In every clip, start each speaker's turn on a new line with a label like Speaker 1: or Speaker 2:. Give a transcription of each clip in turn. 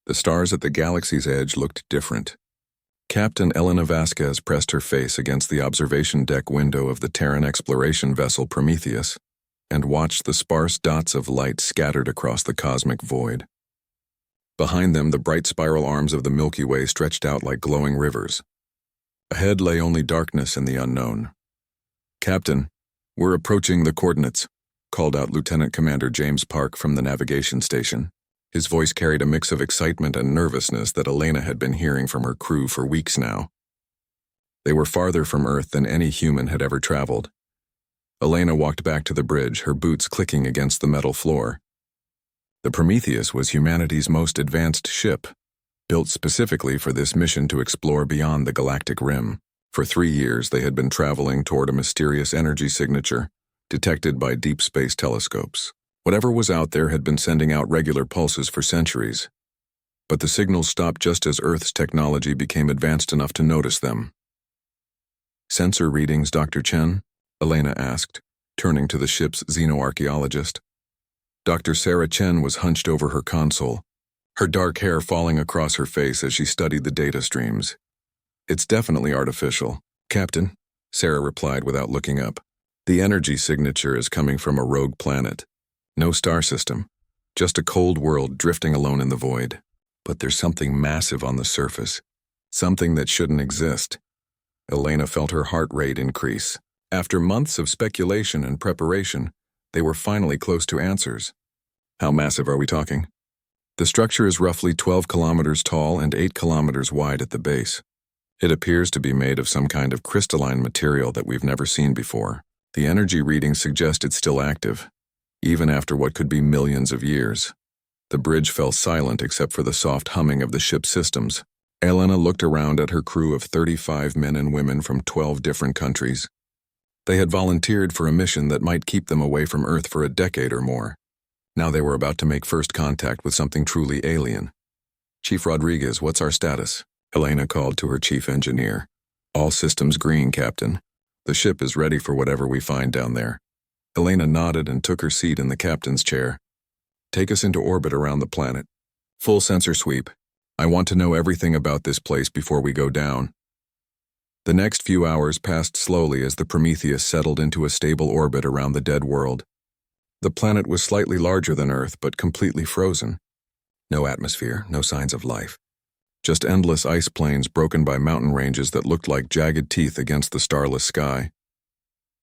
Speaker 1: The stars at the galaxy's edge looked different. Captain Elena Vasquez pressed her face against the observation deck window of the Terran exploration vessel Prometheus and watched the sparse dots of light scattered across the cosmic void. Behind them, the bright spiral arms of the Milky Way stretched out like glowing rivers. Ahead lay only darkness and the unknown. "Captain, we're approaching the coordinates," called out Lieutenant Commander James Park from the navigation station. His voice carried a mix of excitement and nervousness that Elena had been hearing from her crew for weeks now. They were farther from Earth than any human had ever traveled. Elena walked back to the bridge, her boots clicking against the metal floor. The Prometheus was humanity's most advanced ship, built specifically for this mission to explore beyond the galactic rim. For 3 years, they had been traveling toward a mysterious energy signature, detected by deep space telescopes. Whatever was out there had been sending out regular pulses for centuries, but the signals stopped just as Earth's technology became advanced enough to notice them. "Sensor readings, Dr. Chen?" Elena asked, turning to the ship's xenoarchaeologist. Dr. Sarah Chen was hunched over her console, her dark hair falling across her face as she studied the data streams. "It's definitely artificial, Captain," Sarah replied without looking up. "The energy signature is coming from a rogue planet. No star system, just a cold world drifting alone in the void. But there's something massive on the surface, something that shouldn't exist." Elena felt her heart rate increase. After months of speculation and preparation, they were finally close to answers. "How massive are we talking?" "The structure is roughly 12 kilometers tall and 8 kilometers wide at the base. It appears to be made of some kind of crystalline material that we've never seen before. The energy readings suggest it's still active, even after what could be millions of years." The bridge fell silent except for the soft humming of the ship's systems. Elena looked around at her crew of 35 men and women from 12 different countries. They had volunteered for a mission that might keep them away from Earth for a decade or more. Now they were about to make first contact with something truly alien. "Chief Rodriguez, what's our status?" Elena called to her chief engineer. "All systems green, Captain. The ship is ready for whatever we find down there." Elena nodded and took her seat in the captain's chair. "Take us into orbit around the planet. Full sensor sweep. I want to know everything about this place before we go down." The next few hours passed slowly as the Prometheus settled into a stable orbit around the dead world. The planet was slightly larger than Earth, but completely frozen. No atmosphere, no signs of life. Just endless ice plains broken by mountain ranges that looked like jagged teeth against the starless sky.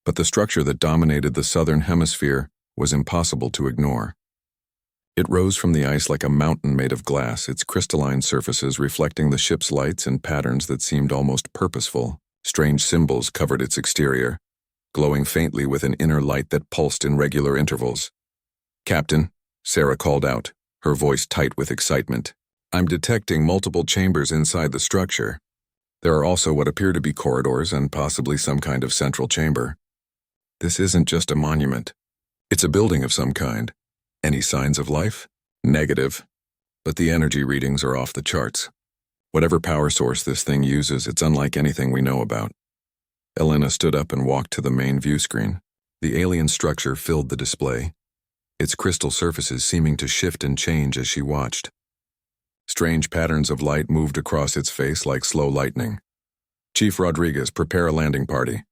Speaker 1: But the structure that dominated the southern hemisphere was impossible to ignore. It rose from the ice like a mountain made of glass, its crystalline surfaces reflecting the ship's lights in patterns that seemed almost purposeful. Strange symbols covered its exterior, glowing faintly with an inner light that pulsed in regular intervals. "Captain," Sarah called out, her voice tight with excitement, "I'm detecting multiple chambers inside the structure. There are also what appear to be corridors and possibly some kind of central chamber. This isn't just a monument. It's a building of some kind. Any signs of life? Negative. But the energy readings are off the charts. Whatever power source this thing uses, it's unlike anything we know about." Elena stood up and walked to the main view screen. The alien structure filled the display, its crystal surfaces seeming to shift and change as she watched. Strange patterns of light moved across its face like slow lightning. "Chief Rodriguez, prepare a landing party.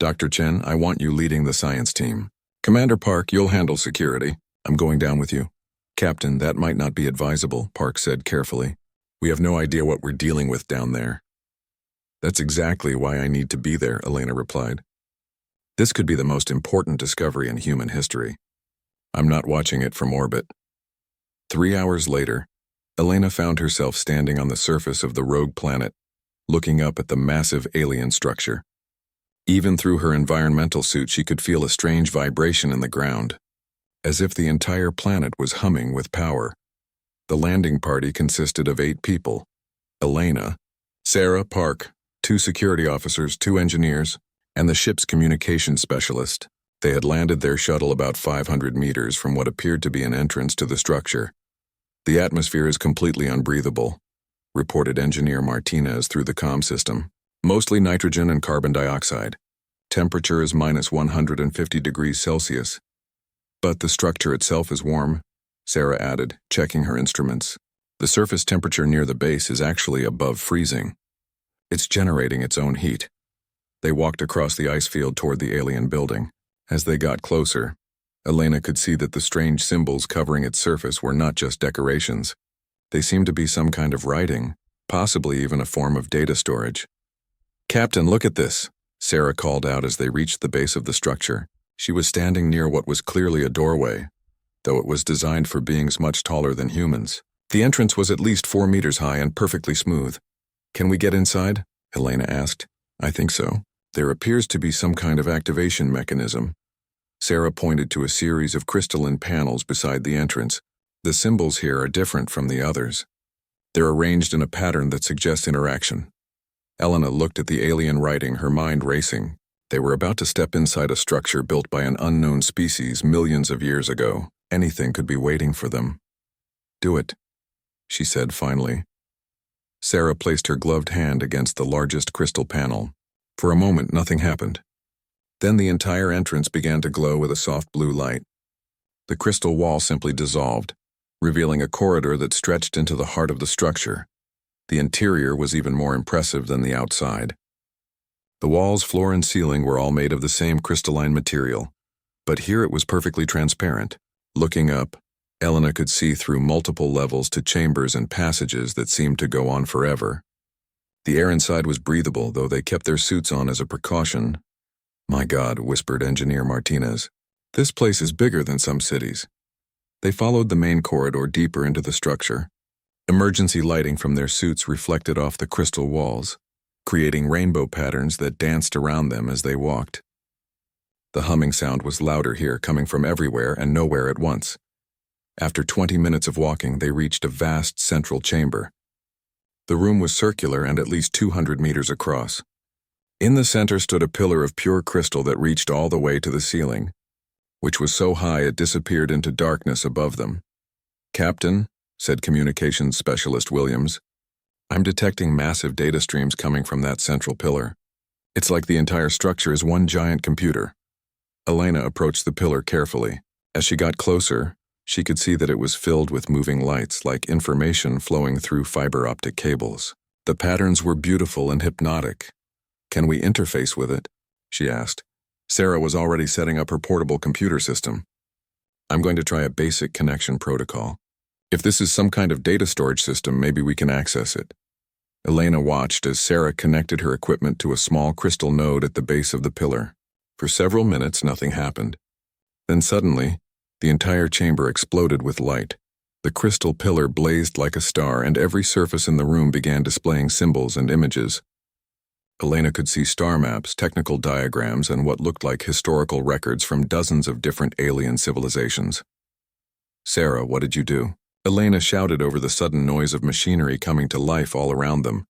Speaker 1: Dr. Chen, I want you leading the science team. Commander Park, you'll handle security. I'm going down with you." "Captain, that might not be advisable," Park said carefully. "We have no idea what we're dealing with down there." "That's exactly why I need to be there," Elena replied. "This could be the most important discovery in human history. I'm not watching it from orbit." 3 hours later, Elena found herself standing on the surface of the rogue planet, looking up at the massive alien structure. Even through her environmental suit, she could feel a strange vibration in the ground, as if the entire planet was humming with power. The landing party consisted of 8 people: Elena, Sarah, Park, 2 security officers, 2 engineers, and the ship's communications specialist. They had landed their shuttle about 500 meters from what appeared to be an entrance to the structure. "The atmosphere is completely unbreathable," reported Engineer Martinez through the comm system. "Mostly nitrogen and carbon dioxide. Temperature is minus 150 degrees Celsius. But the structure itself is warm," Sarah added, checking her instruments. The surface temperature near the base is actually above freezing. It's generating its own heat. They walked across the ice field toward the alien building. As they got closer, Elena could see that the strange symbols covering its surface were not just decorations. They seemed to be some kind of writing, possibly even a form of data storage. "Captain, look at this," Sarah called out as they reached the base of the structure. She was standing near what was clearly a doorway, though it was designed for beings much taller than humans. The entrance was at least 4 meters high and perfectly smooth. "Can we get inside?" Elena asked. "I think so. There appears to be some kind of activation mechanism." Sarah pointed to a series of crystalline panels beside the entrance. "The symbols here are different from the others. They're arranged in a pattern that suggests interaction." Elena looked at the alien writing, her mind racing. They were about to step inside a structure built by an unknown species millions of years ago. Anything could be waiting for them. "Do it," she said finally. Sarah placed her gloved hand against the largest crystal panel. For a moment, nothing happened. Then the entire entrance began to glow with a soft blue light. The crystal wall simply dissolved, revealing a corridor that stretched into the heart of the structure. The interior was even more impressive than the outside. The walls, floor, and ceiling were all made of the same crystalline material, but here it was perfectly transparent. Looking up, Elena could see through multiple levels to chambers and passages that seemed to go on forever. The air inside was breathable, though they kept their suits on as a precaution. "My God," whispered Engineer Martinez. "This place is bigger than some cities." They followed the main corridor deeper into the structure. Emergency lighting from their suits reflected off the crystal walls, creating rainbow patterns that danced around them as they walked. The humming sound was louder here, coming from everywhere and nowhere at once. After 20 minutes of walking, they reached a vast central chamber. The room was circular and at least 200 meters across. In the center stood a pillar of pure crystal that reached all the way to the ceiling, which was so high it disappeared into darkness above them. "Captain," said Communications Specialist Williams, "I'm detecting massive data streams coming from that central pillar. It's like the entire structure is one giant computer." Elena approached the pillar carefully. As she got closer, she could see that it was filled with moving lights, like information flowing through fiber optic cables. The patterns were beautiful and hypnotic. "Can we interface with it?" she asked. Sarah was already setting up her portable computer system. "I'm going to try a basic connection protocol. If this is some kind of data storage system, maybe we can access it." Elena watched as Sarah connected her equipment to a small crystal node at the base of the pillar. For several minutes, nothing happened. Then suddenly, the entire chamber exploded with light. The crystal pillar blazed like a star, and every surface in the room began displaying symbols and images. Elena could see star maps, technical diagrams, and what looked like historical records from dozens of different alien civilizations. "Sarah, what did you do?" Elena shouted over the sudden noise of machinery coming to life all around them.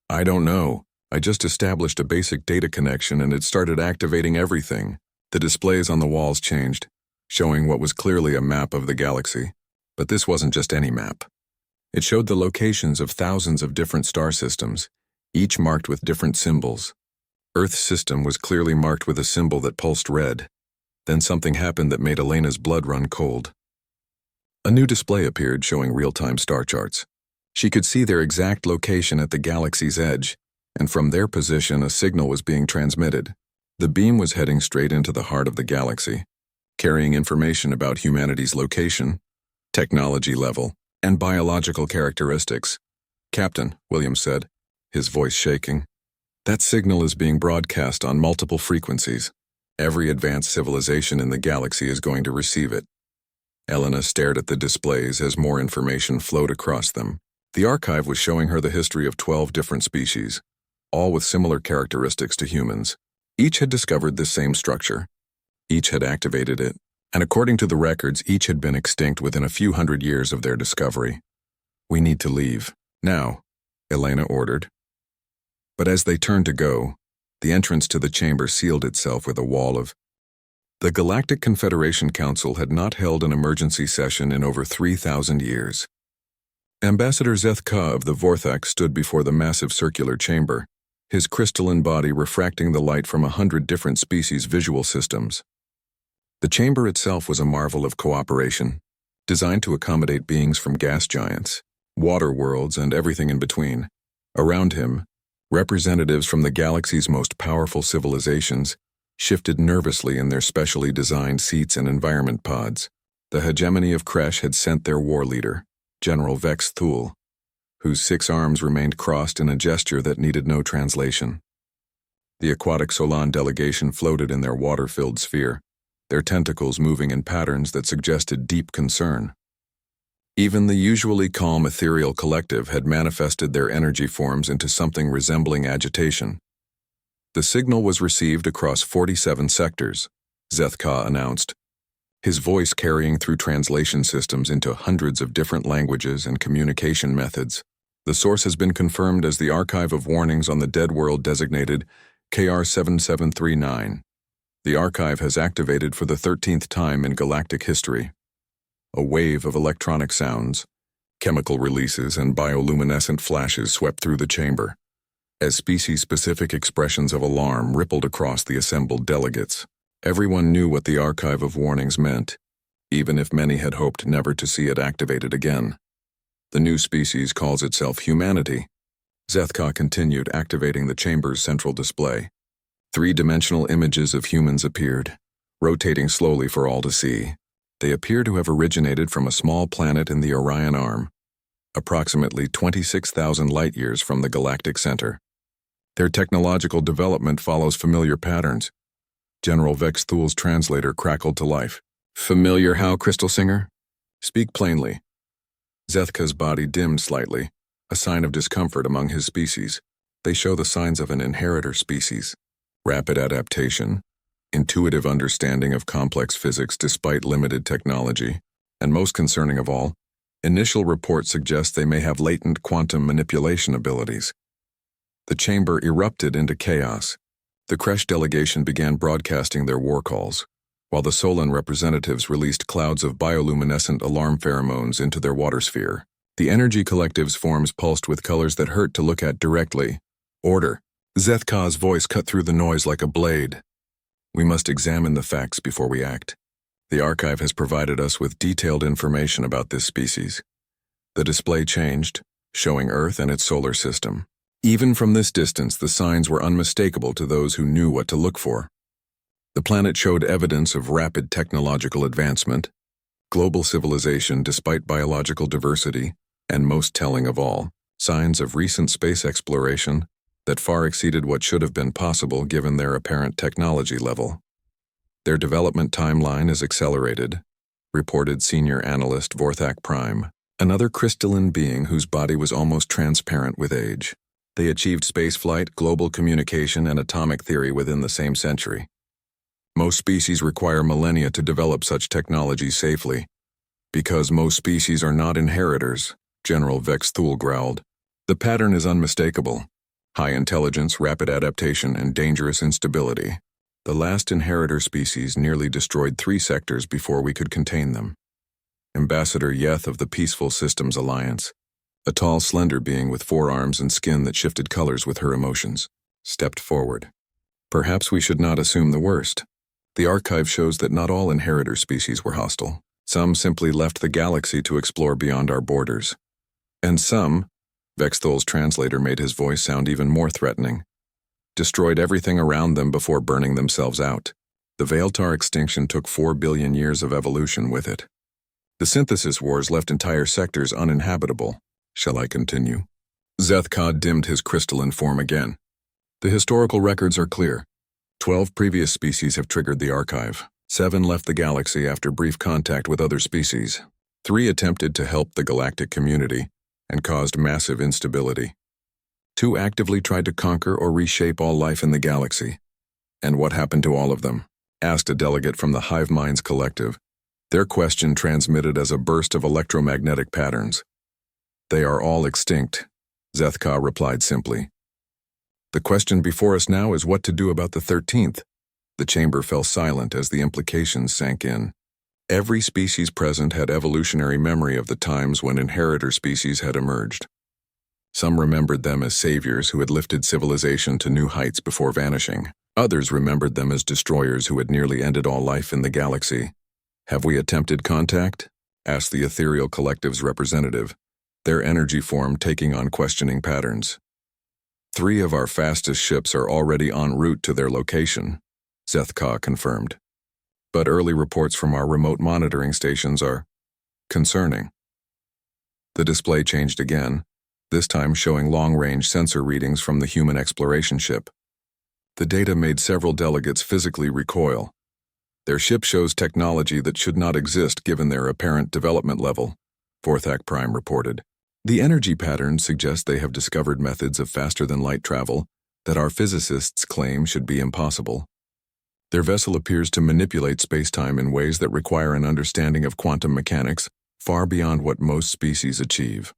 Speaker 1: "I don't know. I just established a basic data connection and it started activating everything." The displays on the walls changed, showing what was clearly a map of the galaxy. But this wasn't just any map. It showed the locations of thousands of different star systems, each marked with different symbols. Earth's system was clearly marked with a symbol that pulsed red. Then something happened that made Elena's blood run cold. A new display appeared showing real-time star charts. She could see their exact location at the galaxy's edge, and from their position a signal was being transmitted. The beam was heading straight into the heart of the galaxy, carrying information about humanity's location, technology level, and biological characteristics. "Captain," Williams said, his voice shaking, "that signal is being broadcast on multiple frequencies. Every advanced civilization in the galaxy is going to receive it." Elena stared at the displays as more information flowed across them. The archive was showing her the history of 12 different species, all with similar characteristics to humans. Each had discovered this same structure. Each had activated it, and according to the records, each had been extinct within a few hundred years of their discovery. "We need to leave. Now," Elena ordered. But as they turned to go, the entrance to the chamber sealed itself with a wall of... The Galactic Confederation Council had not held an emergency session in over 3,000 years. Ambassador Zeth Ka of the Vorthak stood before the massive circular chamber, his crystalline body refracting the light from 100 different species' visual systems. The chamber itself was a marvel of cooperation, designed to accommodate beings from gas giants, water worlds, and everything in between. Around him, representatives from the galaxy's most powerful civilizations shifted nervously in their specially designed seats and environment pods. The hegemony of Kresh had sent their war leader, General Vex Thul, whose 6 arms remained crossed in a gesture that needed no translation. The aquatic Solan delegation floated in their water-filled sphere, their tentacles moving in patterns that suggested deep concern. Even the usually calm ethereal collective had manifested their energy forms into something resembling agitation. The signal was received across 47 sectors, Zethka announced, his voice carrying through translation systems into hundreds of different languages and communication methods. The source has been confirmed as the Archive of Warnings on the Dead World designated KR7739. The archive has activated for the 13th time in galactic history. A wave of electronic sounds, chemical releases, and bioluminescent flashes swept through the chamber, as species-specific expressions of alarm rippled across the assembled delegates. Everyone knew what the Archive of Warnings meant, even if many had hoped never to see it activated again. The new species calls itself humanity. Zethka continued, activating the chamber's central display. 3-dimensional images of humans appeared, rotating slowly for all to see. They appear to have originated from a small planet in the Orion Arm, approximately 26,000 light-years from the galactic center. Their technological development follows familiar patterns. General Vex Thul's translator crackled to life. Familiar how, Crystal Singer? Speak plainly. Zethka's body dimmed slightly, a sign of discomfort among his species. They show the signs of an inheritor species. Rapid adaptation, intuitive understanding of complex physics despite limited technology, and most concerning of all, initial reports suggest they may have latent quantum manipulation abilities. The chamber erupted into chaos. The Kresh delegation began broadcasting their war calls, while the Solan representatives released clouds of bioluminescent alarm pheromones into their water sphere. The energy collective's forms pulsed with colors that hurt to look at directly. Order. Zethka's voice cut through the noise like a blade. We must examine the facts before we act. The archive has provided us with detailed information about this species. The display changed, showing Earth and its solar system. Even from this distance, the signs were unmistakable to those who knew what to look for. The planet showed evidence of rapid technological advancement, global civilization despite biological diversity, and most telling of all, signs of recent space exploration that far exceeded what should have been possible given their apparent technology level. Their development timeline is accelerated, reported senior analyst Vorthak Prime, another crystalline being whose body was almost transparent with age. They achieved spaceflight, global communication, and atomic theory within the same century. Most species require millennia to develop such technology safely. Because most species are not inheritors, General Vex Thul growled. The pattern is unmistakable. High intelligence, rapid adaptation, and dangerous instability. The last inheritor species nearly destroyed 3 sectors before we could contain them. Ambassador Yeth of the Peaceful Systems Alliance, a tall, slender being with 4 arms and skin that shifted colors with her emotions, stepped forward. Perhaps we should not assume the worst. The archive shows that not all inheritor species were hostile. Some simply left the galaxy to explore beyond our borders. And some, Vex Thul's translator made his voice sound even more threatening, destroyed everything around them before burning themselves out. The Veiltar extinction took 4 billion years of evolution with it. The synthesis wars left entire sectors uninhabitable. Shall I continue? Zethka dimmed his crystalline form again. The historical records are clear. 12 previous species have triggered the archive. 7 left the galaxy after brief contact with other species. 3 attempted to help the galactic community and caused massive instability. 2 actively tried to conquer or reshape all life in the galaxy. And what happened to all of them? Asked a delegate from the Hive Minds Collective. Their question transmitted as a burst of electromagnetic patterns. They are all extinct, Zethka replied simply. The question before us now is what to do about the 13th. The chamber fell silent as the implications sank in. Every species present had evolutionary memory of the times when inheritor species had emerged. Some remembered them as saviors who had lifted civilization to new heights before vanishing. Others remembered them as destroyers who had nearly ended all life in the galaxy. Have we attempted contact? Asked the ethereal collective's representative. their energy form taking on questioning patterns. 3 of our fastest ships are already en route to their location, Zethka confirmed. But early reports from our remote monitoring stations are concerning. The display changed again, this time showing long-range sensor readings from the human exploration ship. The data made several delegates physically recoil. Their ship shows technology that should not exist given their apparent development level, Vorthak Prime reported. The energy patterns suggest they have discovered methods of faster-than-light travel that our physicists claim should be impossible. Their vessel appears to manipulate space-time in ways that require an understanding of quantum mechanics far beyond what most species achieve.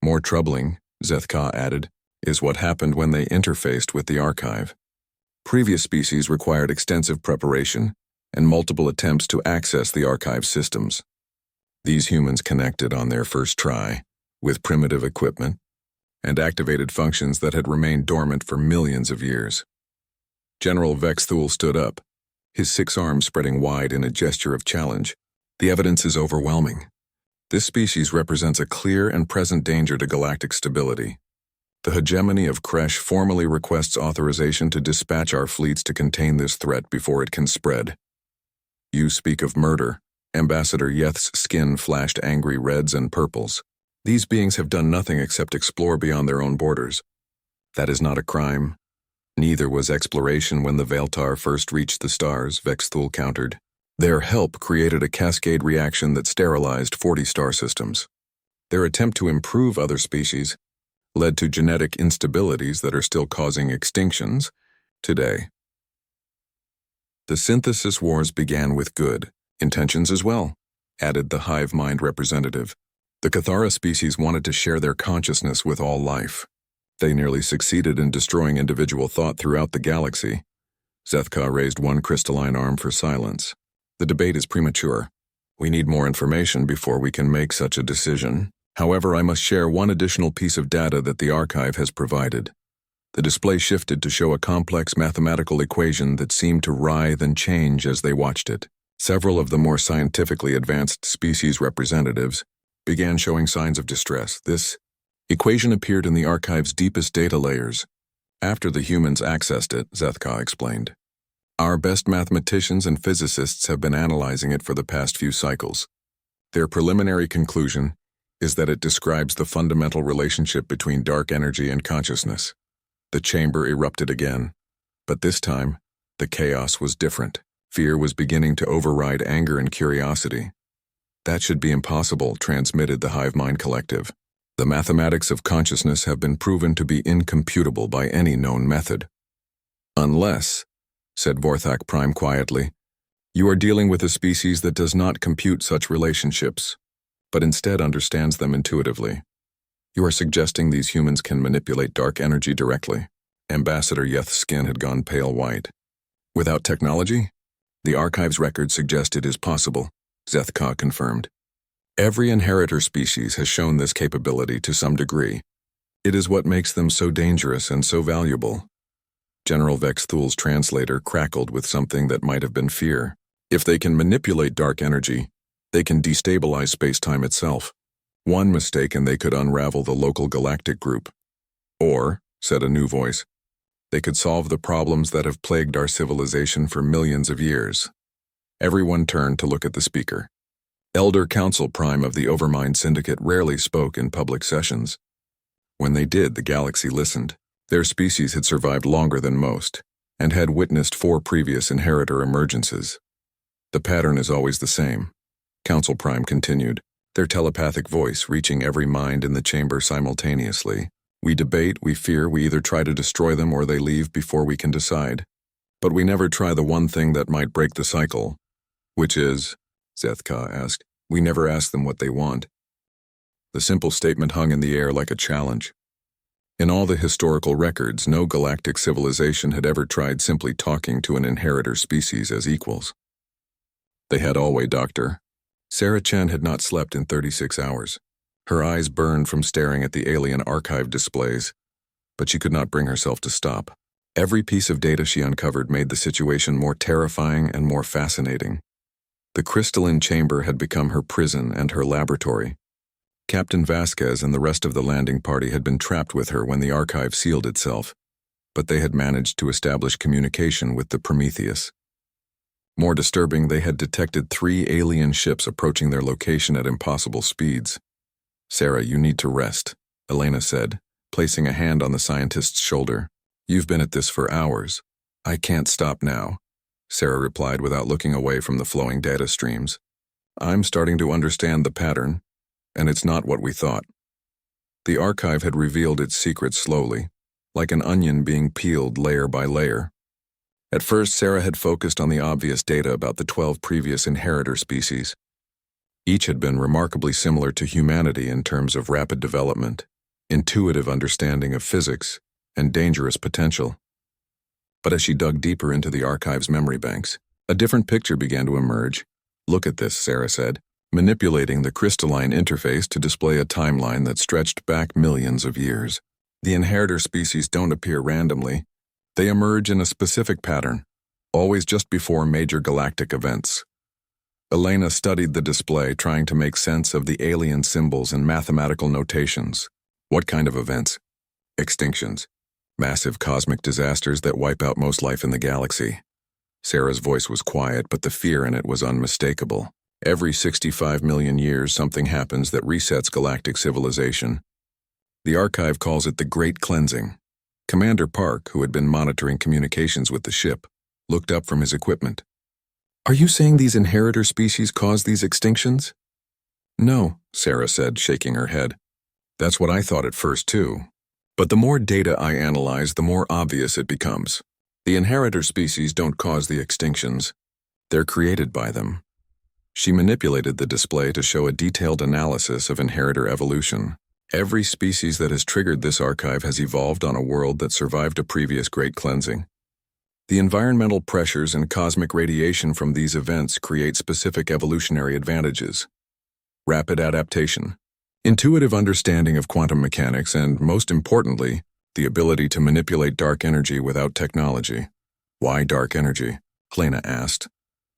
Speaker 1: More troubling, Zethka added, is what happened when they interfaced with the archive. Previous species required extensive preparation and multiple attempts to access the archive systems. These humans connected on their first try, with primitive equipment, and activated functions that had remained dormant for millions of years. General Vexthul stood up, his 6 arms spreading wide in a gesture of challenge. The evidence is overwhelming. This species represents a clear and present danger to galactic stability. The hegemony of Kresh formally requests authorization to dispatch our fleets to contain this threat before it can spread. You speak of murder. Ambassador Yeth's skin flashed angry reds and purples. These beings have done nothing except explore beyond their own borders. That is not a crime. Neither was exploration when the Vaeltar first reached the stars, Vexthul countered. Their help created a cascade reaction that sterilized 40 star systems. Their attempt to improve other species led to genetic instabilities that are still causing extinctions today. The synthesis wars began with good intentions as well, added the hive mind representative. The Cathara species wanted to share their consciousness with all life. They nearly succeeded in destroying individual thought throughout the galaxy. Zethka raised one crystalline arm for silence. The debate is premature. We need more information before we can make such a decision. However, I must share one additional piece of data that the archive has provided. The display shifted to show a complex mathematical equation that seemed to writhe and change as they watched it. Several of the more scientifically advanced species representatives began showing signs of distress. This equation appeared in the archive's deepest data layers. After the humans accessed it, Zethka explained. Our best mathematicians and physicists have been analyzing it for the past few cycles. Their preliminary conclusion is that it describes the fundamental relationship between dark energy and consciousness. The chamber erupted again, but this time, the chaos was different. Fear was beginning to override anger and curiosity. That should be impossible, transmitted the Hive Mind Collective. The mathematics of consciousness have been proven to be incomputable by any known method. Unless, said Vorthak Prime quietly, you are dealing with a species that does not compute such relationships, but instead understands them intuitively. You are suggesting these humans can manipulate dark energy directly. Ambassador Yeth's skin had gone pale white. Without technology? The archive's records suggest it is possible, Zethka confirmed. Every inheritor species has shown this capability to some degree. It is what makes them so dangerous and so valuable. General Vexthul's translator crackled with something that might have been fear. If they can manipulate dark energy, they can destabilize space-time itself. One mistake and they could unravel the local galactic group. Or, said a new voice, they could solve the problems that have plagued our civilization for millions of years. Everyone turned to look at the speaker. Elder Council Prime of the Overmind Syndicate rarely spoke in public sessions. When they did, the galaxy listened. Their species had survived longer than most, and had witnessed 4 previous inheritor emergences. The pattern is always the same, Council Prime continued, their telepathic voice reaching every mind in the chamber simultaneously. We debate, we fear, we either try to destroy them or they leave before we can decide. But we never try the one thing that might break the cycle. Which is, Zethka asked, we never ask them what they want. The simple statement hung in the air like a challenge. In all the historical records, no galactic civilization had ever tried simply talking to an inheritor species as equals. They had always, Doctor. Sarah Chen had not slept in 36 hours. Her eyes burned from staring at the alien archive displays, but she could not bring herself to stop. Every piece of data she uncovered made the situation more terrifying and more fascinating. The crystalline chamber had become her prison and her laboratory. Captain Vasquez and the rest of the landing party had been trapped with her when the archive sealed itself, but they had managed to establish communication with the Prometheus. More disturbing, they had detected 3 alien ships approaching their location at impossible speeds. "Sarah, you need to rest," Elena said, placing a hand on the scientist's shoulder. "You've been at this for hours." "I can't stop now," Sarah replied without looking away from the flowing data streams. "I'm starting to understand the pattern, and it's not what we thought." The archive had revealed its secrets slowly, like an onion being peeled layer by layer. At first, Sarah had focused on the obvious data about the 12 previous inheritor species. Each had been remarkably similar to humanity in terms of rapid development, intuitive understanding of physics, and dangerous potential. But as she dug deeper into the archive's memory banks, a different picture began to emerge. "Look at this," Sarah said, manipulating the crystalline interface to display a timeline that stretched back millions of years. "The inheritor species don't appear randomly. They emerge in a specific pattern, always just before major galactic events." Elena studied the display, trying to make sense of the alien symbols and mathematical notations. "What kind of events?" "Extinctions. Massive cosmic disasters that wipe out most life in the galaxy." Sarah's voice was quiet, but the fear in it was unmistakable. "Every 65 million years, something happens that resets galactic civilization. The archive calls it the Great Cleansing." Commander Park, who had been monitoring communications with the ship, looked up from his equipment. "Are you saying these inheritor species cause these extinctions?" "No," Sarah said, shaking her head. "That's what I thought at first, too. But the more data I analyze, the more obvious it becomes. The inheritor species don't cause the extinctions. They're created by them." She manipulated the display to show a detailed analysis of inheritor evolution. Every species that has triggered this archive has evolved on a world that survived a previous Great Cleansing. The environmental pressures and cosmic radiation from these events create specific evolutionary advantages. Rapid adaptation, intuitive understanding of quantum mechanics, and, most importantly, the ability to manipulate dark energy without technology. "Why dark energy?" Helena asked.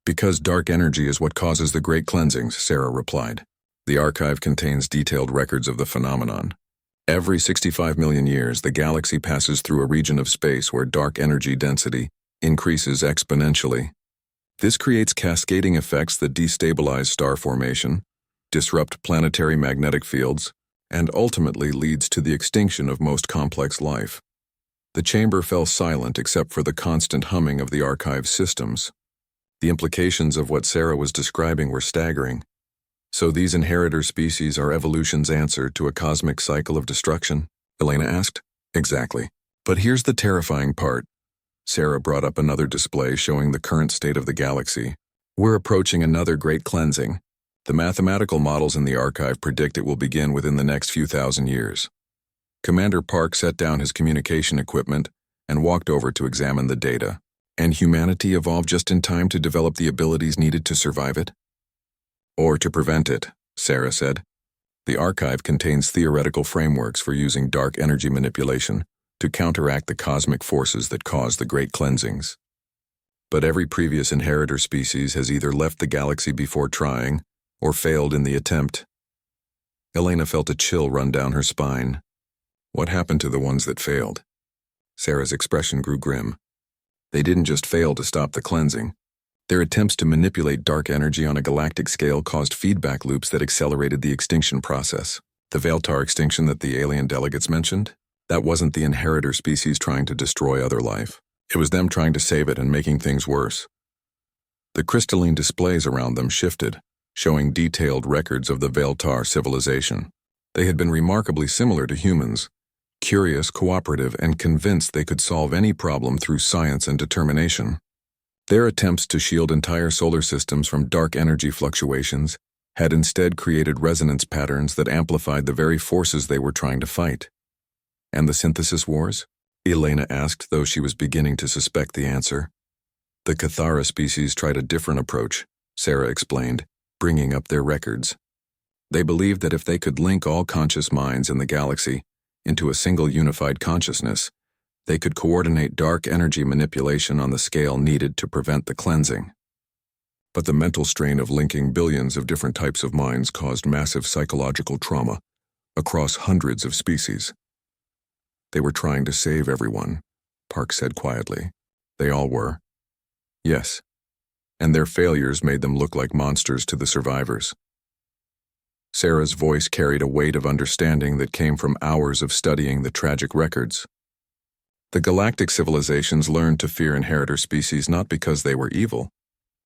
Speaker 1: "Because dark energy is what causes the Great Cleansings," Sarah replied. "The archive contains detailed records of the phenomenon. Every 65 million years, the galaxy passes through a region of space where dark energy density increases exponentially. This creates cascading effects that destabilize star formation, disrupt planetary magnetic fields, and ultimately leads to the extinction of most complex life." The chamber fell silent except for the constant humming of the archive's systems. The implications of what Sarah was describing were staggering. "So these inheritor species are evolution's answer to a cosmic cycle of destruction?" Elena asked. "Exactly. But here's the terrifying part." Sarah brought up another display showing the current state of the galaxy. "We're approaching another Great Cleansing. The mathematical models in the archive predict it will begin within the next few thousand years." Commander Park set down his communication equipment and walked over to examine the data. "And humanity evolved just in time to develop the abilities needed to survive it?" "Or to prevent it," Sarah said. "The archive contains theoretical frameworks for using dark energy manipulation to counteract the cosmic forces that cause the Great Cleansings. But every previous inheritor species has either left the galaxy before trying or failed in the attempt." Elena felt a chill run down her spine. "What happened to the ones that failed?" Sarah's expression grew grim. "They didn't just fail to stop the cleansing. Their attempts to manipulate dark energy on a galactic scale caused feedback loops that accelerated the extinction process. The Veltar extinction that the alien delegates mentioned? That wasn't the inheritor species trying to destroy other life. It was them trying to save it and making things worse." The crystalline displays around them shifted, showing detailed records of the Veltar civilization. They had been remarkably similar to humans, curious, cooperative, and convinced they could solve any problem through science and determination. Their attempts to shield entire solar systems from dark energy fluctuations had instead created resonance patterns that amplified the very forces they were trying to fight. "And the synthesis wars?" Elena asked, though she was beginning to suspect the answer. "The Cathara species tried a different approach," Sarah explained, bringing up their records. "They believed that if they could link all conscious minds in the galaxy into a single unified consciousness, they could coordinate dark energy manipulation on the scale needed to prevent the cleansing." but the mental strain of linking billions of different types of minds caused massive psychological trauma across hundreds of species. They were trying to save everyone, Park said quietly. They all were. Yes. And their failures made them look like monsters to the survivors. Sarah's voice carried a weight of understanding that came from hours of studying the tragic records. The galactic civilizations learned to fear inheritor species not because they were evil,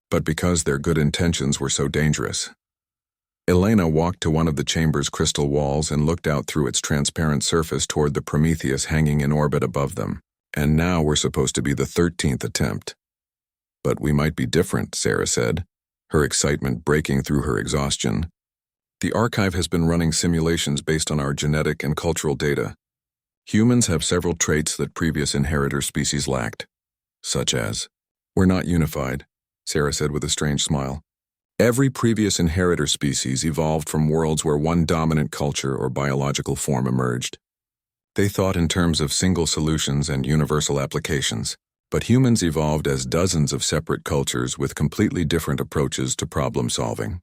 Speaker 1: but because their good intentions were so dangerous. Elena walked to one of the chamber's crystal walls and looked out through its transparent surface toward the Prometheus hanging in orbit above them. And now we're supposed to be the 13th attempt. But we might be different, Sarah said, her excitement breaking through her exhaustion. The archive has been running simulations based on our genetic and cultural data. Humans have several traits that previous inheritor species lacked, such as, we're not unified, Sarah said with a strange smile. Every previous inheritor species evolved from worlds where one dominant culture or biological form emerged. They thought in terms of single solutions and universal applications, but humans evolved as dozens of separate cultures with completely different approaches to problem solving.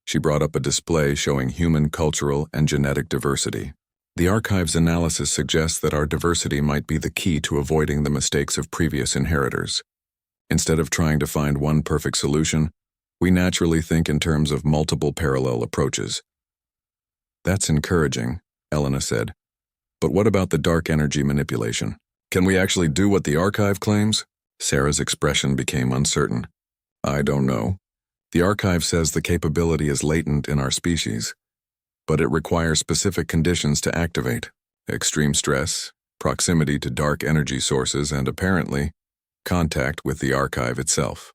Speaker 1: She brought up a display showing human cultural and genetic diversity. The archive's analysis suggests that our diversity might be the key to avoiding the mistakes of previous inheritors. Instead of trying to find one perfect solution, we naturally think in terms of multiple parallel approaches. That's encouraging, Elena said. But what about the dark energy manipulation? Can we actually do what the archive claims? Sarah's expression became uncertain. I don't know. The archive says the capability is latent in our species, but it requires specific conditions to activate: extreme stress, proximity to dark energy sources, and apparently, contact with the archive itself.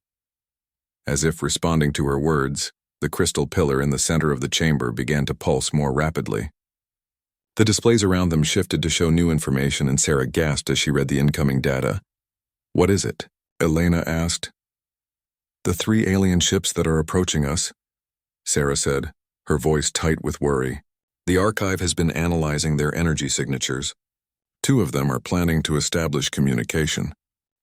Speaker 1: As if responding to her words, the crystal pillar in the center of the chamber began to pulse more rapidly. The displays around them shifted to show new information, and Sarah gasped as she read the incoming data. What is it? Elena asked. The 3 alien ships that are approaching us, Sarah said, her voice tight with worry. The archive has been analyzing their energy signatures. 2 of them are planning to establish communication,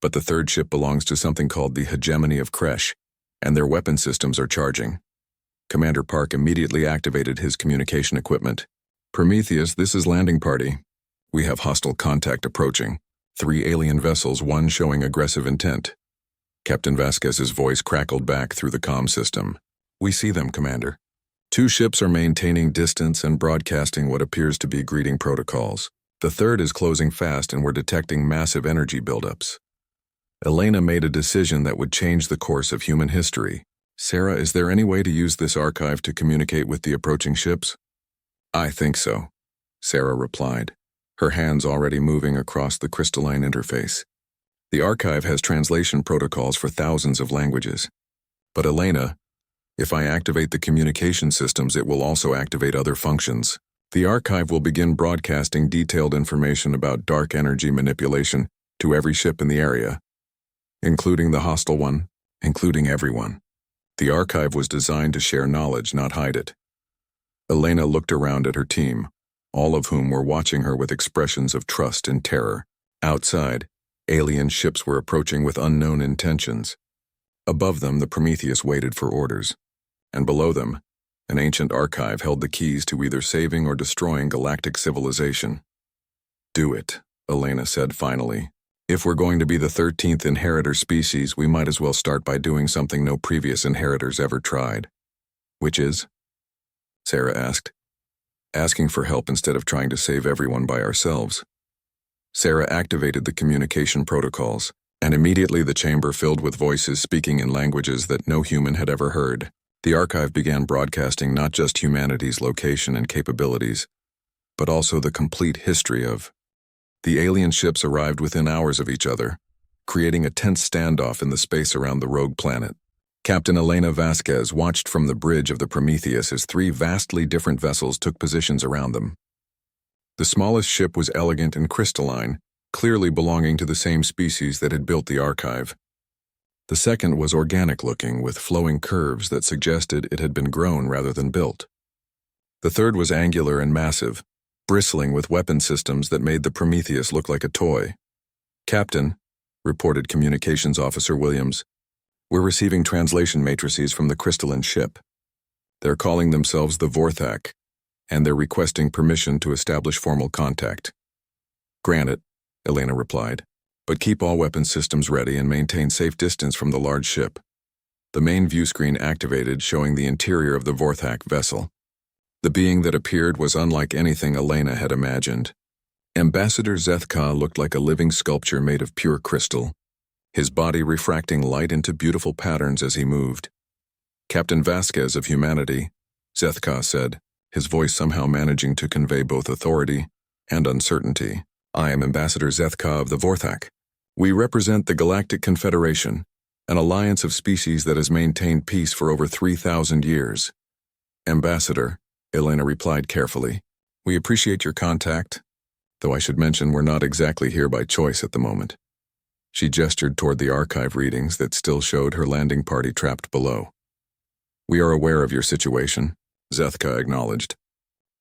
Speaker 1: but the 3rd ship belongs to something called the Hegemony of Kresh, and their weapon systems are charging. Commander Park immediately activated his communication equipment. Prometheus, this is landing party. We have hostile contact approaching. 3 alien vessels, 1 showing aggressive intent. Captain Vasquez's voice crackled back through the comm system. We see them, Commander. 2 ships are maintaining distance and broadcasting what appears to be greeting protocols. The 3rd is closing fast, and we're detecting massive energy buildups. Elena made a decision that would change the course of human history. Sarah, is there any way to use this archive to communicate with the approaching ships? I think so, Sarah replied, her hands already moving across the crystalline interface. The archive has translation protocols for thousands of languages. But Elena, if I activate the communication systems, it will also activate other functions. The archive will begin broadcasting detailed information about dark energy manipulation to every ship in the area, including the hostile one, including everyone. The archive was designed to share knowledge, not hide it. Elena looked around at her team, all of whom were watching her with expressions of trust and terror. Outside, alien ships were approaching with unknown intentions. Above them, the Prometheus waited for orders, and below them, an ancient archive held the keys to either saving or destroying galactic civilization. Do it, Elena said finally. If we're going to be the 13th inheritor species, we might as well start by doing something no previous inheritors ever tried. Which is? Sarah asked. Asking for help instead of trying to save everyone by ourselves. Sarah activated the communication protocols, and immediately the chamber filled with voices speaking in languages that no human had ever heard. The archive began broadcasting not just humanity's location and capabilities, but also the complete history of. The alien ships arrived within hours of each other, creating a tense standoff in the space around the rogue planet. Captain Elena Vasquez watched from the bridge of the Prometheus as 3 vastly different vessels took positions around them. The smallest ship was elegant and crystalline, clearly belonging to the same species that had built the archive. The second was organic-looking, with flowing curves that suggested it had been grown rather than built. The 3rd was angular and massive, bristling with weapon systems that made the Prometheus look like a toy. Captain, reported Communications Officer Williams, We're receiving translation matrices from the crystalline ship. They're calling themselves the Vorthak, and they're requesting permission to establish formal contact. Granted, Elena replied, but keep all weapon systems ready and maintain safe distance from the large ship. The main view screen activated, showing the interior of the Vorthak vessel. The being that appeared was unlike anything Elena had imagined. Ambassador Zethka looked like a living sculpture made of pure crystal, his body refracting light into beautiful patterns as he moved. Captain Vasquez of humanity, Zethka said, his voice somehow managing to convey both authority and uncertainty. I am Ambassador Zethka of the Vorthak. We represent the Galactic Confederation, an alliance of species that has maintained peace for over 3,000 years. Ambassador, Elena replied carefully, we appreciate your contact, though I should mention we're not exactly here by choice at the moment. She gestured toward the archive readings that still showed her landing party trapped below. We are aware of your situation, Zethka acknowledged.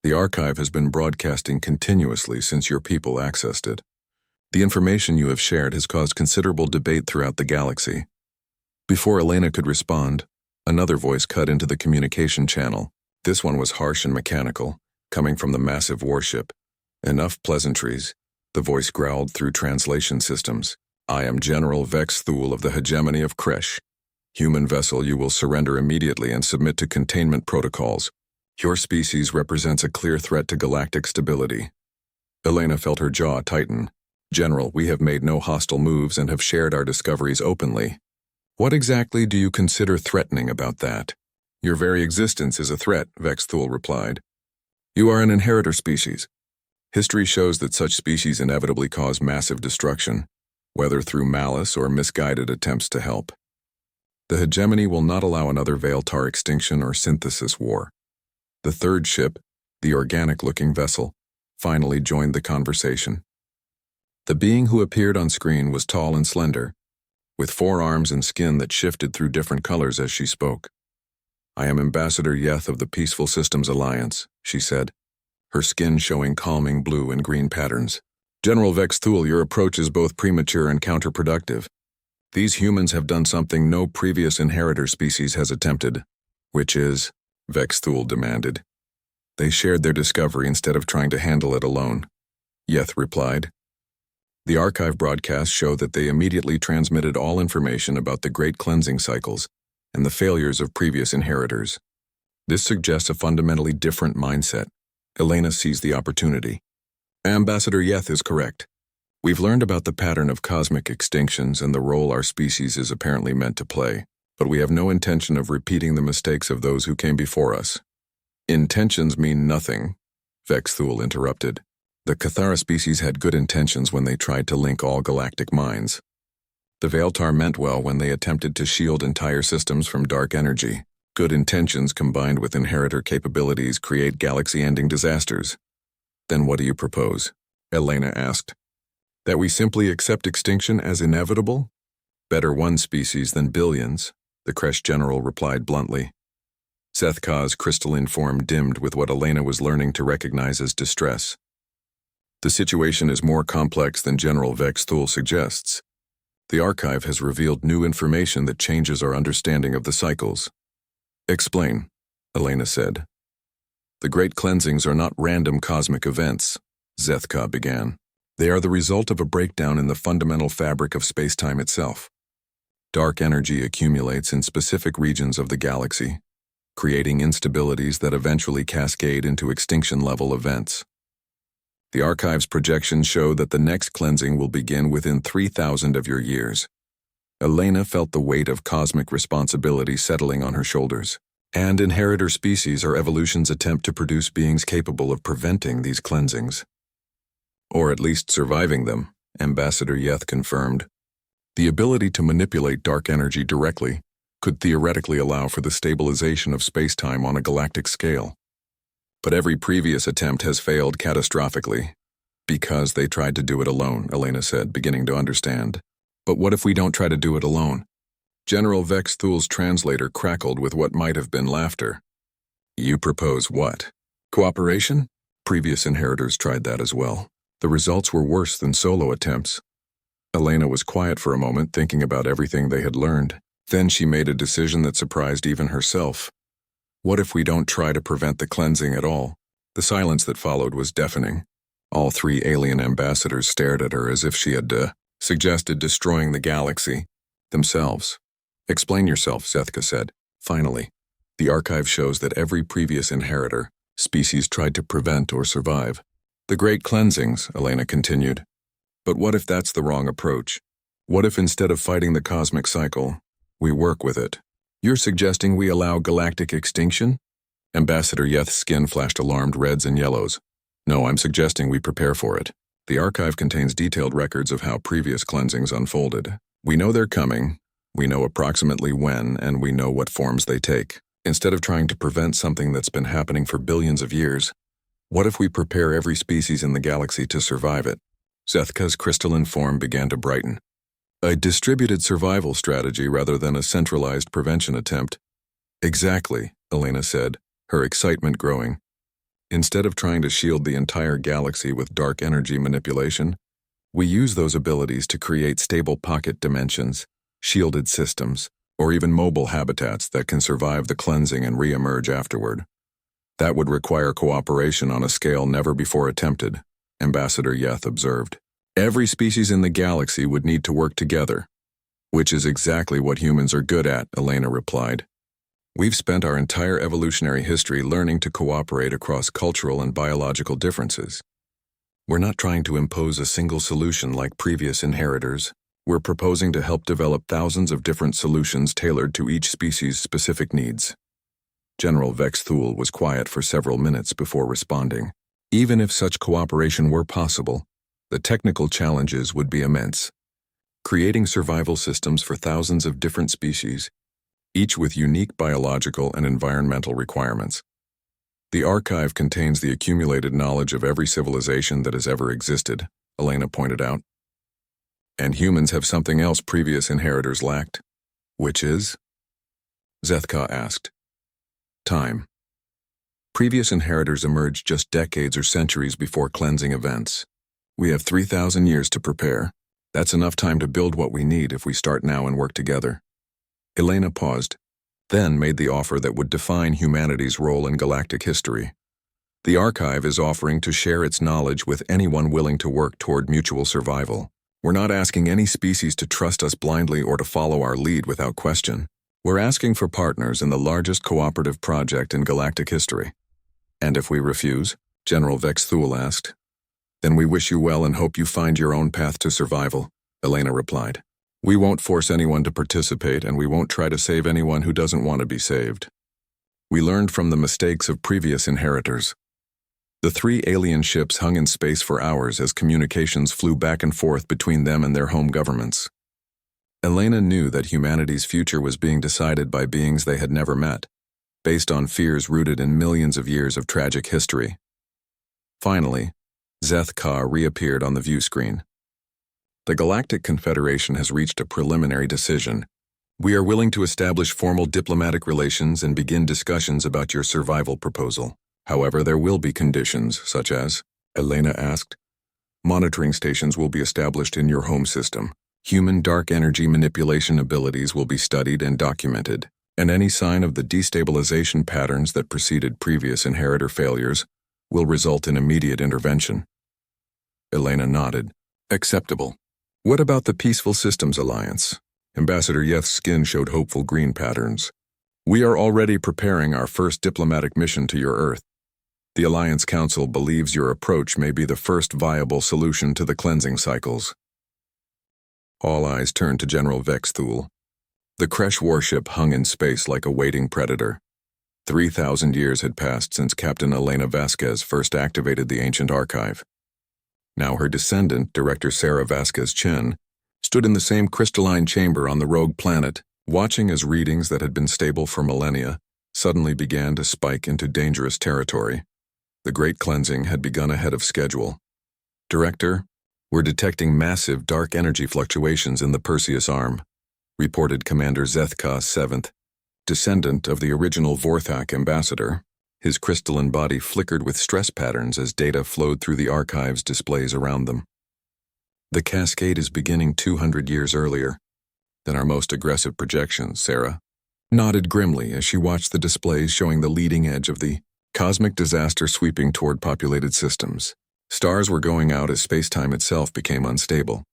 Speaker 1: The archive has been broadcasting continuously since your people accessed it. The information you have shared has caused considerable debate throughout the galaxy. Before Elena could respond, another voice cut into the communication channel. This one was harsh and mechanical, coming from the massive warship. Enough pleasantries, the voice growled through translation systems. I am General Vex Thule of the hegemony of Kresh. Human vessel, you will surrender immediately and submit to containment protocols. Your species represents a clear threat to galactic stability. Elena felt her jaw tighten. General, we have made no hostile moves and have shared our discoveries openly. What exactly do you consider threatening about that? Your very existence is a threat, Vex Thule replied. You are an inheritor species. History shows that such species inevitably cause massive destruction, whether through malice or misguided attempts to help. The hegemony will not allow another Veiltar extinction or synthesis war. The third ship, the organic-looking vessel, finally joined the conversation. The being who appeared on screen was tall and slender, with 4 arms and skin that shifted through different colors as she spoke. I am Ambassador Yeth of the Peaceful Systems Alliance, she said, her skin showing calming blue and green patterns. General Vex Thule, your approach is both premature and counterproductive. These humans have done something no previous inheritor species has attempted, which is, Vex Thule demanded. They shared their discovery instead of trying to handle it alone. Yeth replied. The archive broadcasts show that they immediately transmitted all information about the great cleansing cycles and the failures of previous inheritors. This suggests a fundamentally different mindset. Elena seized the opportunity. Ambassador Yeth is correct. We've learned about the pattern of cosmic extinctions and the role our species is apparently meant to play, but we have no intention of repeating the mistakes of those who came before us. Intentions mean nothing, Vex Thule interrupted. The Cathara species had good intentions when they tried to link all galactic minds. The Veiltar meant well when they attempted to shield entire systems from dark energy. Good intentions combined with inheritor capabilities create galaxy-ending disasters. Then what do you propose? Elena asked. That we simply accept extinction as inevitable? Better one species than billions, the Kresh general replied bluntly. Zethka's crystalline form dimmed with what Elena was learning to recognize as distress. The situation is more complex than General Vex Thule suggests. The archive has revealed new information that changes our understanding of the cycles. Explain, Elena said. The great cleansings are not random cosmic events, Zethka began. They are the result of a breakdown in the fundamental fabric of space-time itself. Dark energy accumulates in specific regions of the galaxy, creating instabilities that eventually cascade into extinction-level events. The archive's projections show that the next cleansing will begin within 3,000 of your years. Elena felt the weight of cosmic responsibility settling on her shoulders. And inheritor species are evolution's attempt to produce beings capable of preventing these cleansings. Or at least surviving them, Ambassador Yeth confirmed. The ability to manipulate dark energy directly could theoretically allow for the stabilization of space-time on a galactic scale. But every previous attempt has failed catastrophically. Because they tried to do it alone, Elena said, beginning to understand. But what if we don't try to do it alone? General Vex Thule's translator crackled with what might have been laughter. You propose what? Cooperation? Previous inheritors tried that as well. The results were worse than solo attempts. Elena was quiet for a moment, thinking about everything they had learned. Then she made a decision that surprised even herself. What if we don't try to prevent the cleansing at all? The silence that followed was deafening. All three alien ambassadors stared at her as if she had suggested destroying the galaxy themselves. Explain yourself, Zethka said. Finally, the archive shows that every previous inheritor species tried to prevent or survive the great cleansings, Elena continued. But what if that's the wrong approach? What if instead of fighting the cosmic cycle, we work with it? You're suggesting we allow galactic extinction? Ambassador Yeth's skin flashed alarmed reds and yellows. No, I'm suggesting we prepare for it. The archive contains detailed records of how previous cleansings unfolded. We know they're coming, we know approximately when, and we know what forms they take. Instead of trying to prevent something that's been happening for billions of years, what if we prepare every species in the galaxy to survive it? Zethka's crystalline form began to brighten. A distributed survival strategy rather than a centralized prevention attempt. Exactly, Elena said, her excitement growing. Instead of trying to shield the entire galaxy with dark energy manipulation, we use those abilities to create stable pocket dimensions, shielded systems, or even mobile habitats that can survive the cleansing and re-emerge afterward. That would require cooperation on a scale never before attempted, Ambassador Yeth observed. Every species in the galaxy would need to work together, which is exactly what humans are good at, Elena replied. We've spent our entire evolutionary history learning to cooperate across cultural and biological differences. We're not trying to impose a single solution like previous inheritors. We're proposing to help develop thousands of different solutions tailored to each species' specific needs. General Vex Thule was quiet for several minutes before responding. Even if such cooperation were possible, the technical challenges would be immense. Creating survival systems for thousands of different species, each with unique biological and environmental requirements. The archive contains the accumulated knowledge of every civilization that has ever existed, Elena pointed out. And humans have something else previous inheritors lacked. Which is? Zethka asked. Time. Previous inheritors emerged just decades or centuries before cleansing events. We have 3,000 years to prepare. That's enough time to build what we need if we start now and work together. Elena paused, then made the offer that would define humanity's role in galactic history. The archive is offering to share its knowledge with anyone willing to work toward mutual survival. We're not asking any species to trust us blindly or to follow our lead without question. We're asking for partners in the largest cooperative project in galactic history. And if we refuse, General Vex Thule asked. Then we wish you well and hope you find your own path to survival, Elena replied. We won't force anyone to participate, and we won't try to save anyone who doesn't want to be saved. We learned from the mistakes of previous inheritors. The three alien ships hung in space for hours as communications flew back and forth between them and their home governments. Elena knew that humanity's future was being decided by beings they had never met, based on fears rooted in millions of years of tragic history. Finally, Zethka reappeared on the view screen. The Galactic Confederation has reached a preliminary decision. We are willing to establish formal diplomatic relations and begin discussions about your survival proposal. However, there will be conditions, such as, Elena asked, monitoring stations will be established in your home system. Human dark energy manipulation abilities will be studied and documented, and any sign of the destabilization patterns that preceded previous inheritor failures will result in immediate intervention. Elena nodded. Acceptable. What about the Peaceful Systems Alliance? Ambassador Yeth's skin showed hopeful green patterns. We are already preparing our first diplomatic mission to your Earth. The Alliance Council believes your approach may be the first viable solution to the cleansing cycles. All eyes turned to General Vex Thule. The Kresh warship hung in space like a waiting predator. 3,000 years had passed since Captain Elena Vasquez first activated the ancient archive. Now her descendant, Director Sarah Vasquez-Chen, stood in the same crystalline chamber on the rogue planet, watching as readings that had been stable for millennia suddenly began to spike into dangerous territory. The Great Cleansing had begun ahead of schedule. Director, we're detecting massive dark energy fluctuations in the Perseus arm, reported Commander Zethka 7th, descendant of the original Vorthak ambassador. His crystalline body flickered with stress patterns as data flowed through the archive's displays around them. The cascade is beginning 200 years earlier. than our most aggressive projections, Sarah nodded grimly as she watched the displays showing the leading edge of the cosmic disaster sweeping toward populated systems. Stars were going out as space-time itself became unstable,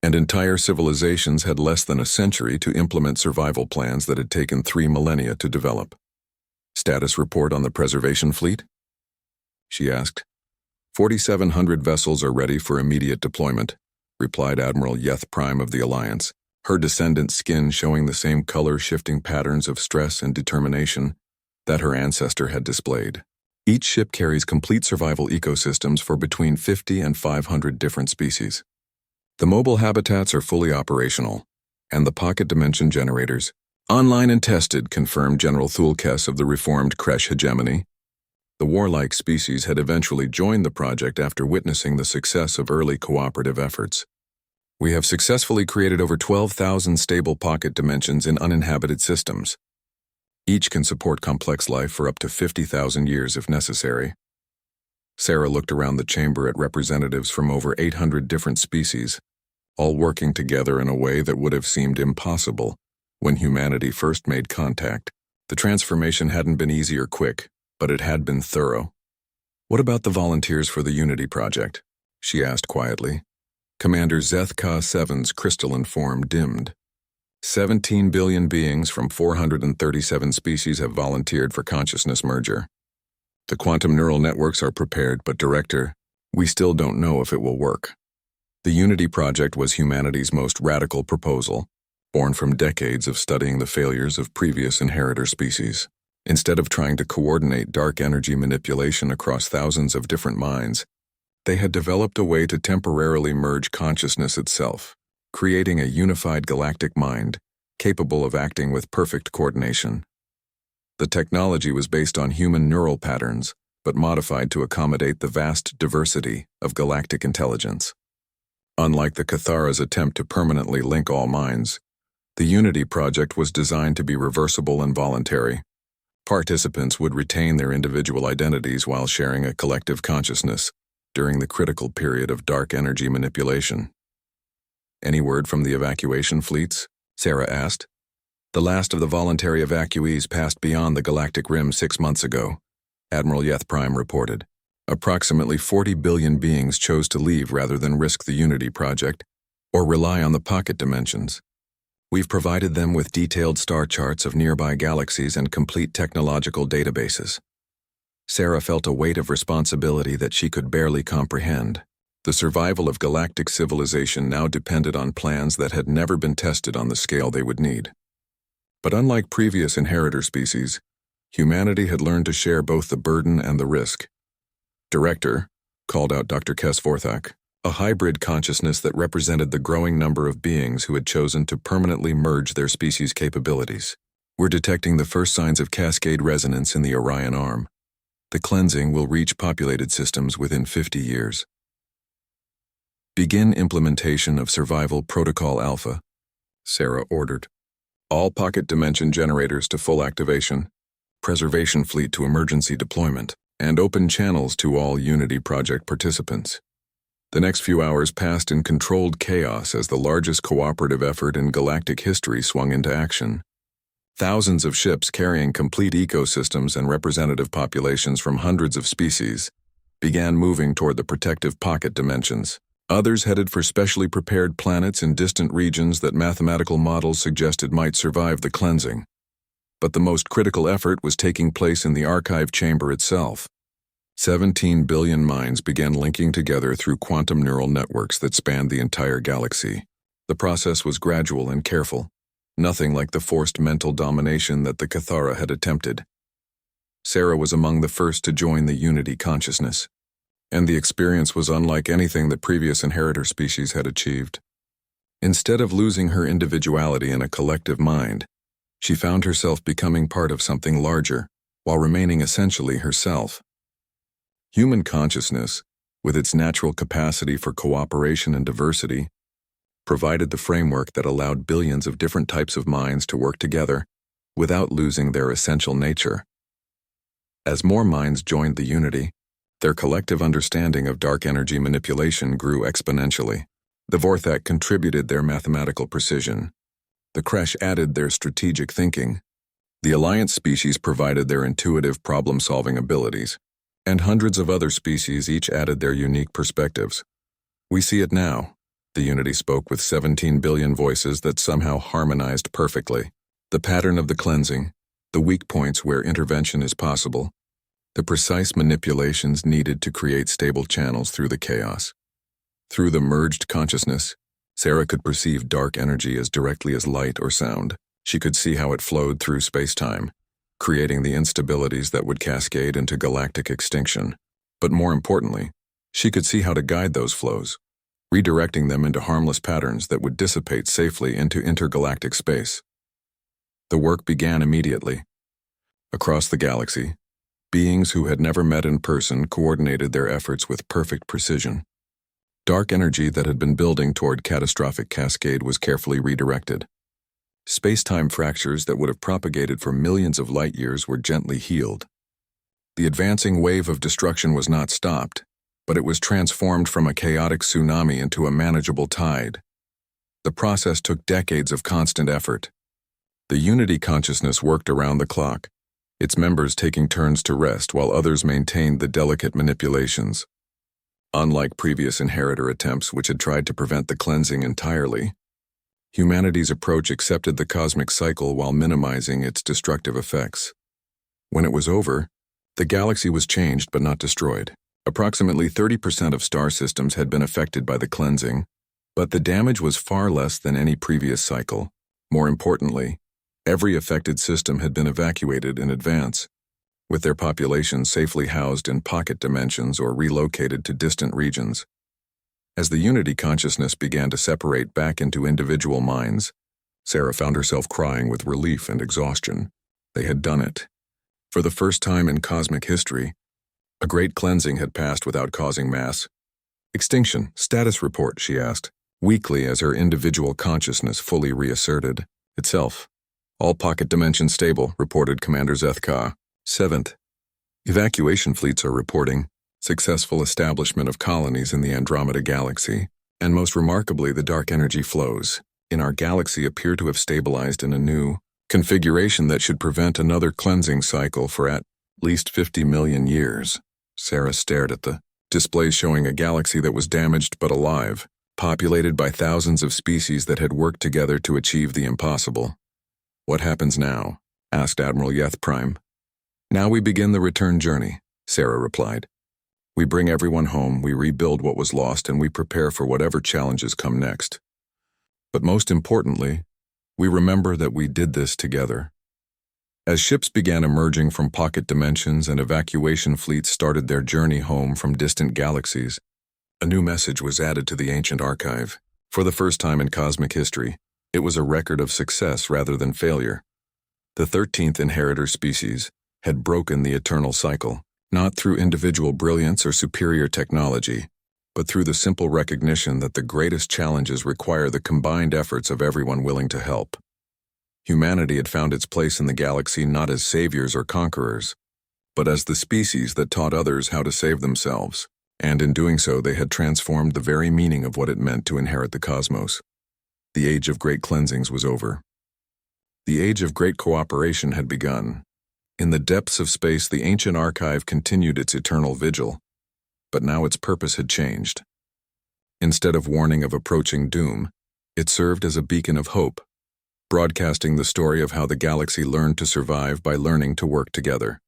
Speaker 1: and entire civilizations had less than a century to implement survival plans that had taken 3 millennia to develop. Status report on the preservation fleet? She asked. 4,700 vessels are ready for immediate deployment, replied Admiral Yeth Prime of the Alliance, her descendant's skin showing the same color-shifting patterns of stress and determination that her ancestor had displayed. Each ship carries complete survival ecosystems for between 50 and 500 different species. The mobile habitats are fully operational, and the pocket dimension generators, online and tested, confirmed General Thulkes of the reformed Kresh hegemony. The warlike species had eventually joined the project after witnessing the success of early cooperative efforts. We have successfully created over 12,000 stable pocket dimensions in uninhabited systems. Each can support complex life for up to 50,000 years if necessary. Sarah looked around the chamber at representatives from over 800 different species, all working together in a way that would have seemed impossible when humanity first made contact. The transformation hadn't been easy or quick, but it had been thorough. What about the volunteers for the Unity Project? She asked quietly. Commander Zeth Ka-7's crystalline form dimmed. 17 billion beings from 437 species have volunteered for consciousness merger. The quantum neural networks are prepared, but Director, we still don't know if it will work. The Unity Project was humanity's most radical proposal, born from decades of studying the failures of previous inheritor species. Instead of trying to coordinate dark energy manipulation across thousands of different minds, they had developed a way to temporarily merge consciousness itself, creating a unified galactic mind capable of acting with perfect coordination. The technology was based on human neural patterns, but modified to accommodate the vast diversity of galactic intelligence. Unlike the Cathara's attempt to permanently link all minds, the Unity Project was designed to be reversible and voluntary. Participants would retain their individual identities while sharing a collective consciousness during the critical period of dark energy manipulation. Any word from the evacuation fleets? Sarah asked. The last of the voluntary evacuees passed beyond the galactic rim 6 months ago, Admiral Yeth Prime reported. Approximately 40 billion beings chose to leave rather than risk the Unity Project or rely on the pocket dimensions. We've provided them with detailed star charts of nearby galaxies and complete technological databases. Sarah felt a weight of responsibility that she could barely comprehend. The survival of galactic civilization now depended on plans that had never been tested on the scale they would need. But unlike previous inheritor species, humanity had learned to share both the burden and the risk. Director, called out Dr. Kes-Vorthak, a hybrid consciousness that represented the growing number of beings who had chosen to permanently merge their species' capabilities. We're detecting the first signs of cascade resonance in the Orion arm. The cleansing will reach populated systems within 50 years. Begin implementation of Survival Protocol Alpha, Sarah ordered. All pocket dimension generators to full activation, preservation fleet to emergency deployment, and open channels to all Unity Project participants. The next few hours passed in controlled chaos as the largest cooperative effort in galactic history swung into action. Thousands of ships carrying complete ecosystems and representative populations from hundreds of species began moving toward the protective pocket dimensions. Others headed for specially prepared planets in distant regions that mathematical models suggested might survive the cleansing. But the most critical effort was taking place in the archive chamber itself. 17 billion minds began linking together through quantum neural networks that spanned the entire galaxy. The process was gradual and careful, nothing like the forced mental domination that the Cathara had attempted. Sarah was among the first to join the Unity consciousness, and the experience was unlike anything that previous inheritor species had achieved. Instead of losing her individuality in a collective mind, she found herself becoming part of something larger, while remaining essentially herself. Human consciousness, with its natural capacity for cooperation and diversity, provided the framework that allowed billions of different types of minds to work together without losing their essential nature. As more minds joined the Unity, their collective understanding of dark energy manipulation grew exponentially. The Vorthak contributed their mathematical precision, The Kresh added their strategic thinking. The Alliance species provided their intuitive problem-solving abilities, and hundreds of other species each added their unique perspectives. We see it now. The Unity spoke with 17 billion voices that somehow harmonized perfectly. The pattern of the cleansing, the weak points where intervention is possible, the precise manipulations needed to create stable channels through the chaos. Through the merged consciousness, Sarah could perceive dark energy as directly as light or sound. She could see how it flowed through space-time, creating the instabilities that would cascade into galactic extinction. But more importantly, she could see how to guide those flows, redirecting them into harmless patterns that would dissipate safely into intergalactic space. The work began immediately. Across the galaxy, beings who had never met in person coordinated their efforts with perfect precision. Dark energy that had been building toward catastrophic cascade was carefully redirected. Space-time fractures that would have propagated for millions of light-years were gently healed. The advancing wave of destruction was not stopped, but it was transformed from a chaotic tsunami into a manageable tide. The process took decades of constant effort. The Unity consciousness worked around the clock, its members taking turns to rest while others maintained the delicate manipulations. Unlike previous inheritor attempts which had tried to prevent the cleansing entirely, humanity's approach accepted the cosmic cycle while minimizing its destructive effects. When it was over, the galaxy was changed but not destroyed. Approximately 30% of star systems had been affected by the cleansing, but the damage was far less than any previous cycle. More importantly, every affected system had been evacuated in advance, with their populations safely housed in pocket dimensions or relocated to distant regions. As the Unity consciousness began to separate back into individual minds, Sarah found herself crying with relief and exhaustion. They had done it. For the first time in cosmic history, a great cleansing had passed without causing mass extinction. Status report, she asked, weakly as her individual consciousness fully reasserted itself. All pocket dimensions stable, reported Commander Zethka. 7th. Evacuation fleets are reporting successful establishment of colonies in the Andromeda galaxy, and most remarkably the dark energy flows in our galaxy appear to have stabilized in a new configuration that should prevent another cleansing cycle for at least 50 million years. Sarah stared at the displays showing a galaxy that was damaged but alive, populated by thousands of species that had worked together to achieve the impossible. What happens now? Asked Admiral Yeth Prime. Now we begin the return journey, Sarah replied. We bring everyone home, we rebuild what was lost, and we prepare for whatever challenges come next. But most importantly, we remember that we did this together. As ships began emerging from pocket dimensions and evacuation fleets started their journey home from distant galaxies, a new message was added to the ancient archive. For the first time in cosmic history, it was a record of success rather than failure. The 13th inheritor species had broken the eternal cycle, not through individual brilliance or superior technology, but through the simple recognition that the greatest challenges require the combined efforts of everyone willing to help. Humanity had found its place in the galaxy not as saviors or conquerors, but as the species that taught others how to save themselves, and in doing so they had transformed the very meaning of what it meant to inherit the cosmos. The age of great cleansings was over. The age of great cooperation had begun. In the depths of space, the ancient archive continued its eternal vigil, but now its purpose had changed. Instead of warning of approaching doom, it served as a beacon of hope, broadcasting the story of how the galaxy learned to survive by learning to work together.